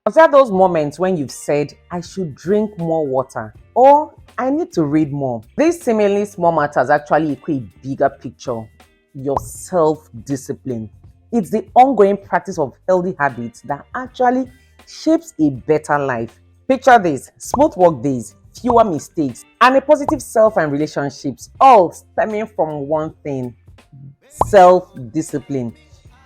Consider those moments when you've said, I should drink more water or I need to read more. These seemingly small matters actually equal a bigger picture, your self-discipline. It's the ongoing practice of healthy habits that actually shapes a better life. Picture this: smooth work days, fewer mistakes, and a positive self and relationships, all stemming from one thing: self-discipline.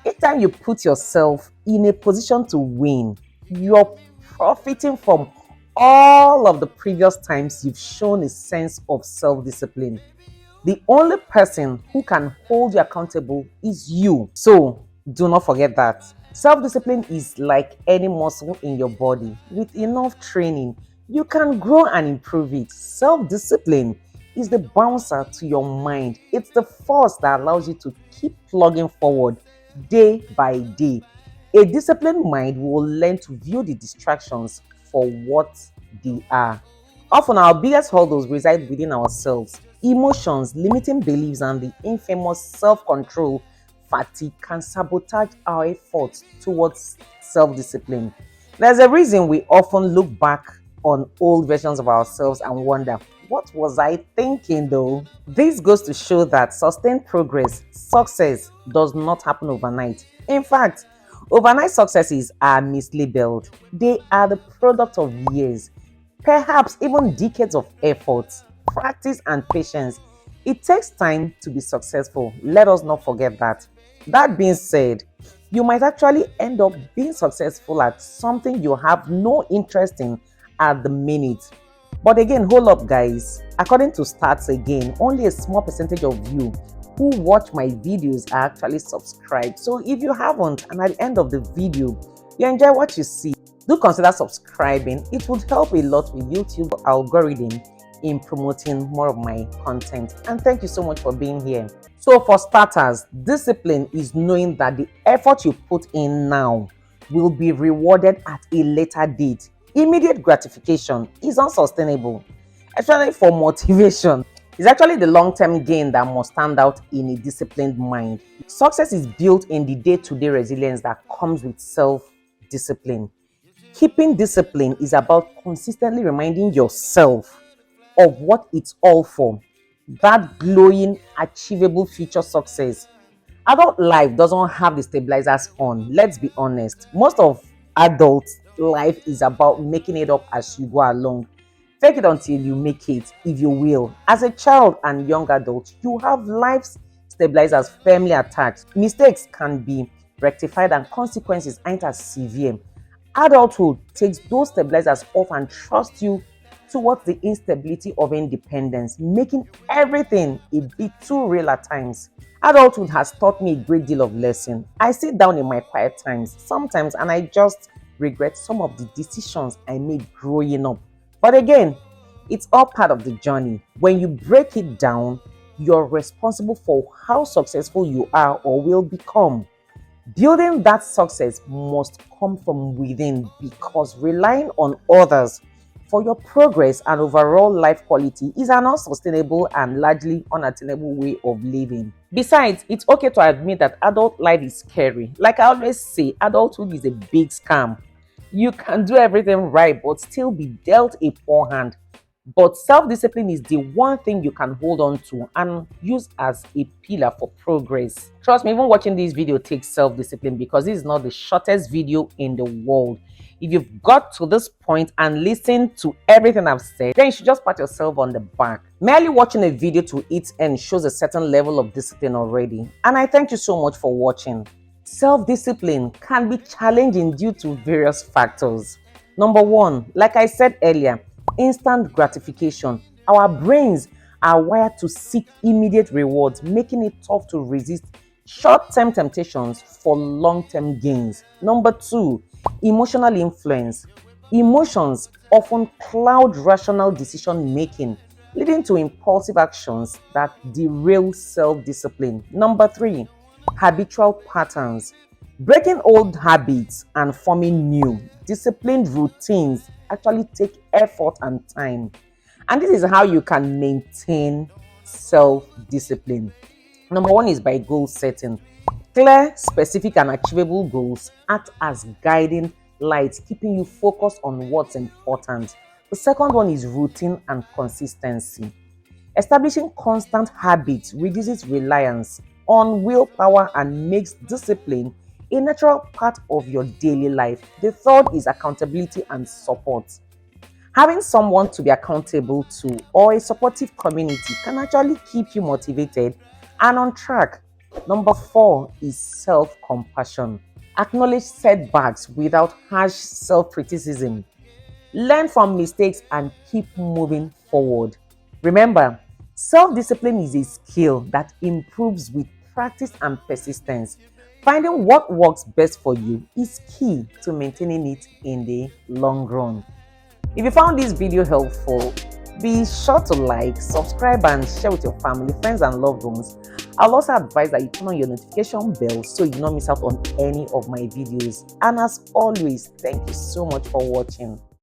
Each time you put yourself in a position to win, you're profiting from all of the previous times you've shown a sense of self-discipline. The only person who can hold you accountable is you. So do not forget that. Self-discipline is like any muscle in your body. With enough training, you can grow and improve it. Self-discipline is the bouncer to your mind. It's the force that allows you to keep plugging forward day by day. A disciplined mind will learn to view the distractions for what they are. Often, our biggest hurdles reside within ourselves. Emotions, limiting beliefs, and the infamous self control fatigue can sabotage our efforts towards self discipline. There's a reason we often look back on old versions of ourselves and wonder, what was I thinking though? This goes to show that sustained progress, success, does not happen overnight. In fact, overnight successes are mislabeled. They are the product of years, perhaps even decades of effort, practice, and patience. It takes time to be successful. Let us not forget that. That being said, you might actually end up being successful at something you have no interest in at the minute. But again, hold up, guys. According to stats, again, only a small percentage of you who watch my videos are actually subscribed. So if you haven't, and at the end of the video you enjoy what you see, do consider subscribing. It would help a lot with YouTube algorithm in promoting more of my content. And thank you so much for being here. So for starters, discipline is knowing that the effort you put in now will be rewarded at a later date. Immediate gratification is unsustainable, especially for motivation. It's actually the long-term gain that must stand out in a disciplined mind. Success is built in the day-to-day resilience that comes with self-discipline. Keeping discipline is about consistently reminding yourself of what it's all for, that glowing, achievable future success. Adult life doesn't have the stabilizers on. Let's be honest. Most of adult life is about making it up as you go along. Fake it until you make it, if you will. As a child and young adult, you have life's stabilizers firmly attached. Mistakes can be rectified and consequences aren't as severe. Adulthood takes those stabilizers off and trusts you towards the instability of independence, making everything a bit too real at times. Adulthood has taught me a great deal of lesson. I sit down in my quiet times sometimes and I just regret some of the decisions I made growing up. But again, it's all part of the journey. When you break it down, you're responsible for how successful you are or will become. Building that success must come from within, because relying on others for your progress and overall life quality is an unsustainable and largely unattainable way of living. Besides, it's okay to admit that adult life is scary. Like I always say, adulthood is a big scam. You can do everything right but still be dealt a poor hand. But self-discipline is the one thing you can hold on to and use as a pillar for progress. Trust me, even watching this video takes self-discipline, because this is not the shortest video in the world. If you've got to this point and listened to everything I've said, then you should just pat yourself on the back. Merely watching a video to its end shows a certain level of discipline already. And I thank you so much for watching. Self-discipline can be challenging due to various factors. Number one, like I said earlier, instant gratification. Our brains are wired to seek immediate rewards, making it tough to resist short-term temptations for long-term gains. Number two, emotional influence. Emotions often cloud rational decision making, leading to impulsive actions that derail self-discipline. Number three, habitual patterns. Breaking old habits and forming new, disciplined routines actually take effort and time. And this is how you can maintain self-discipline. Number one is by goal setting. Clear, specific, and achievable goals act as guiding light, keeping you focused on what's important. The second one is routine and consistency. Establishing constant habits reduces reliance on willpower and makes discipline a natural part of your daily life. The third is accountability and support. Having someone to be accountable to or a supportive community can actually keep you motivated and on track. Number four is self compassion. Acknowledge setbacks without harsh self criticism. Learn from mistakes and keep moving forward. Remember, self discipline is a skill that improves with practice and persistence. Finding what works best for you is key to maintaining it in the long run. If you found this video helpful, be sure to like, subscribe, and share with your family, friends, and loved ones. I'll also advise that you turn on your notification bell so you do not miss out on any of my videos. And as always, thank you so much for watching.